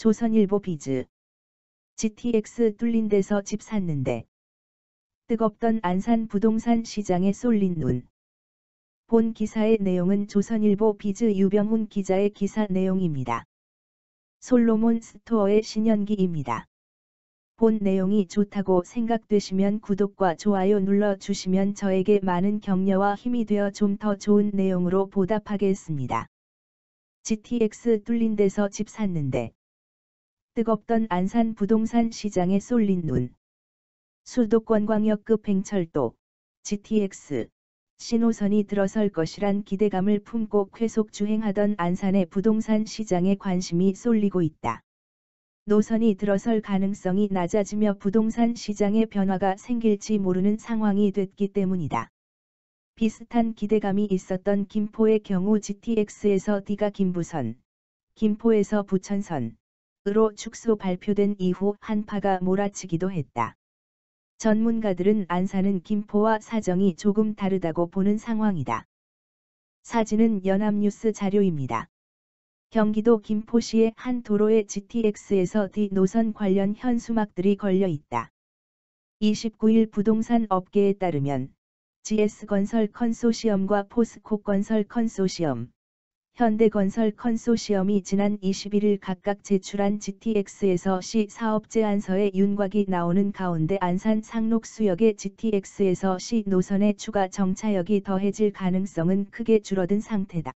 조선일보 비즈. GTX 뚫린 데서 집 샀는데. 뜨겁던 안산 부동산 시장에 쏠린 눈. 본 기사의 내용은 조선일보 비즈 유병훈 기자의 기사 내용입니다. 솔로몬 스토어의 신연기입니다. 본 내용이 좋다고 생각되시면 구독과 좋아요 눌러주시면 저에게 많은 격려와 힘이 되어 좀 더 좋은 내용으로 보답하겠습니다. GTX 뚫린 데서 집 샀는데. 뜨겁던 안산 부동산 시장에 쏠린 눈. 수도권광역급 행철도 GTX 신호선이 들어설 것이란 기대감을 품고 계속 주행하던 안산의 부동산 시장에 관심이 쏠리고 있다. 노선이 들어설 가능성이 낮아지며 부동산 시장에 변화가 생길지 모르는 상황이 됐기 때문이다. 비슷한 기대감이 있었던 김포의 경우 GTX에서 D가 김부선, 김포에서 부천선으로 축소 발표된 이후 한파가 몰아치기도 했다. 전문가들은 안산은 김포와 사정이 조금 다르다고 보는 상황이다. 사진은 연합뉴스 자료입니다. 경기도 김포시의 한 도로에 GTX에서 D 노선 관련 현수막들이 걸려 있다. 29일 부동산 업계에 따르면 GS건설 컨소시엄과 포스코건설 컨소시엄, 현대건설 컨소시엄이 지난 21일 각각 제출한 GTX에서 C 사업 제안서에 윤곽이 나오는 가운데 안산 상록수역의 GTX에서 C 노선의 추가 정차역이 더해질 가능성은 크게 줄어든 상태다.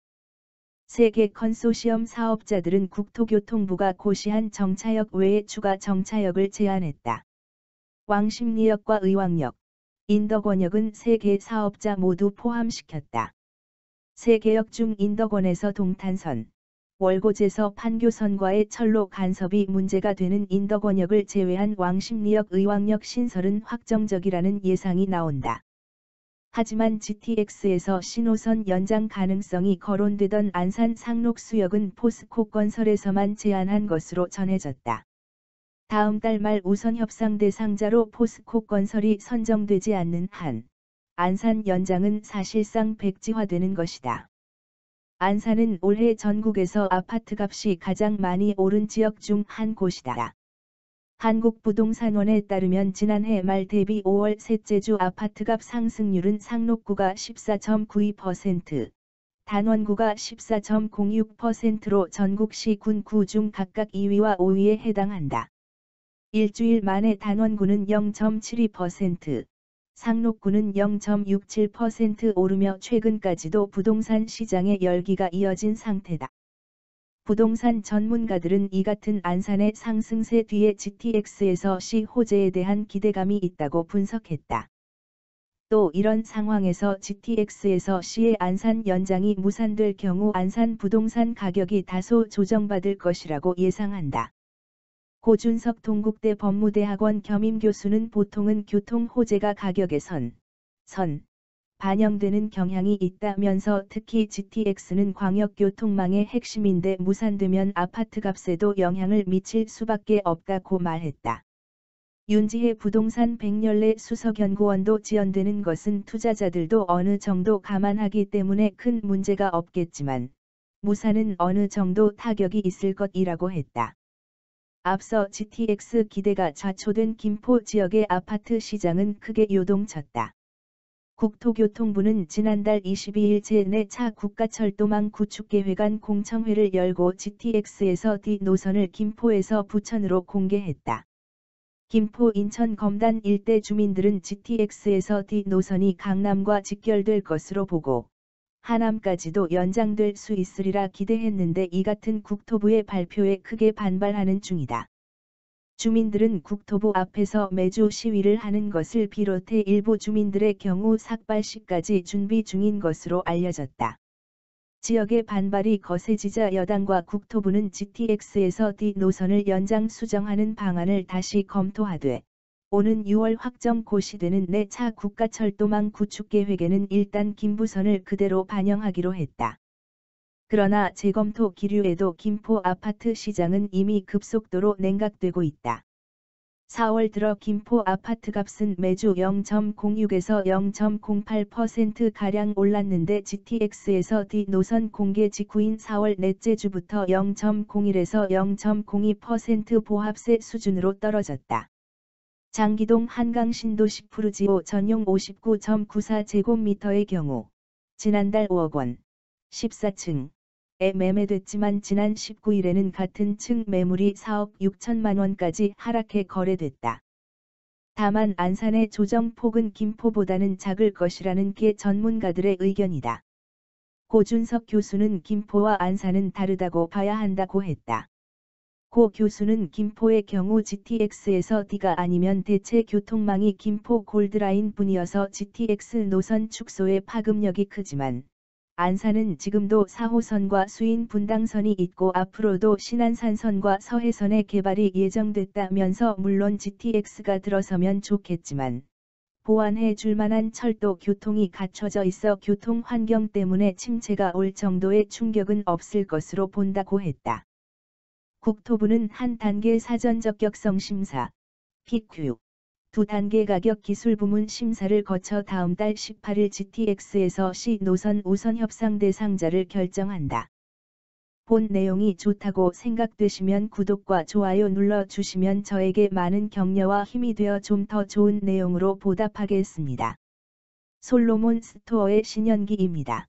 세 개 컨소시엄 사업자들은 국토교통부가 고시한 정차역 외에 추가 정차역을 제안했다. 왕십리역과 의왕역, 인덕원역은 세 개 사업자 모두 포함시켰다. 세 개역 중 인덕원에서 동탄선, 월곶에서 판교선과의 철로 간섭이 문제가 되는 인덕원역을 제외한 왕십리역 의왕역 신설은 확정적이라는 예상이 나온다. 하지만 GTX에서 신호선 연장 가능성이 거론되던 안산 상록수역은 포스코건설에서만 제안한 것으로 전해졌다. 다음 달 말 우선 협상 대상자로 포스코건설이 선정되지 않는 한 안산 연장은 사실상 백지화되는 것이다. 안산은 올해 전국에서 아파트값이 가장 많이 오른 지역 중 한 곳이다. 한국부동산원에 따르면 지난해 말 대비 5월 셋째 주 아파트값 상승률은 상록구가 14.92%, 단원구가 14.06%로 전국시 군9 중 각각 2위와 5위에 해당한다. 일주일 만에 단원구는 0.72%, 상록구는 0.67% 오르며 최근까지도 부동산 시장의 열기가 이어진 상태다. 부동산 전문가들은 이 같은 안산의 상승세 뒤에 GTX에서 C 호재에 대한 기대감이 있다고 분석했다. 또 이런 상황에서 GTX에서 C의 안산 연장이 무산될 경우 안산 부동산 가격이 다소 조정받을 것이라고 예상한다. 고준석 동국대 법무대학원 겸임교수는 보통은 교통 호재가 가격에 반영되는 경향이 있다면서 특히 GTX는 광역교통망의 핵심인데 무산되면 아파트값에도 영향을 미칠 수밖에 없다고 말했다. 윤지혜 부동산 백렬레 수석연구원도 지연되는 것은 투자자들도 어느 정도 감안하기 때문에 큰 문제가 없겠지만 무산은 어느 정도 타격이 있을 것이라고 했다. 앞서 GTX 기대가 좌초된 김포 지역의 아파트 시장은 크게 요동쳤다. 국토교통부는 지난달 22일 제4차 국가철도망 구축계획안 공청회를 열고 GTX에서 D 노선을 김포에서 부천으로 공개했다. 김포 인천 검단 일대 주민들은 GTX에서 D 노선이 강남과 직결될 것으로 보고 하남까지도 연장될 수 있으리라 기대했는데 이 같은 국토부의 발표에 크게 반발하는 중이다. 주민들은 국토부 앞에서 매주 시위를 하는 것을 비롯해 일부 주민들의 경우 삭발식까지 준비 중인 것으로 알려졌다. 지역의 반발이 거세지자 여당과 국토부는 GTX에서 D 노선을 연장 수정하는 방안을 다시 검토하되 오는 6월 확정 고시되는 4차 국가철도망 구축계획에는 일단 김부선을 그대로 반영하기로 했다. 그러나 재검토 기류에도 김포 아파트 시장은 이미 급속도로 냉각되고 있다. 4월 들어 김포 아파트값은 매주 0.06에서 0.08%가량 올랐는데 GTX에서 D 노선 공개 직후인 4월 넷째 주부터 0.01에서 0.02% 보합세 수준으로 떨어졌다. 장기동 한강 신도시 푸르지오 전용 59.94제곱미터의 경우 지난달 5억 원, 14층에 매매됐지만 지난 19일에는 같은 층 매물이 4억 6천만 원까지 하락해 거래됐다. 다만 안산의 조정폭은 김포보다는 작을 것이라는 게 전문가들의 의견이다. 고준석 교수는 김포와 안산은 다르다고 봐야 한다고 했다. 고 교수는 김포의 경우 GTX에서 D가 아니면 대체 교통망이 김포 골드라인 뿐이어서 GTX 노선 축소의 파급력이 크지만 안산은 지금도 4호선과 수인 분당선이 있고 앞으로도 신안산선과 서해선의 개발이 예정됐다면서 물론 GTX가 들어서면 좋겠지만 보완해 줄 만한 철도 교통이 갖춰져 있어 교통 환경 때문에 침체가 올 정도의 충격은 없을 것으로 본다고 했다. 국토부는 한 단계 사전 적격성 심사, PQ, 두 단계 가격 기술 부문 심사를 거쳐 다음 달 18일 GTX에서 C 노선 우선 협상 대상자를 결정한다. 본 내용이 좋다고 생각되시면 구독과 좋아요 눌러주시면 저에게 많은 격려와 힘이 되어 좀 더 좋은 내용으로 보답하겠습니다. 솔로몬 스토어의 신현기입니다.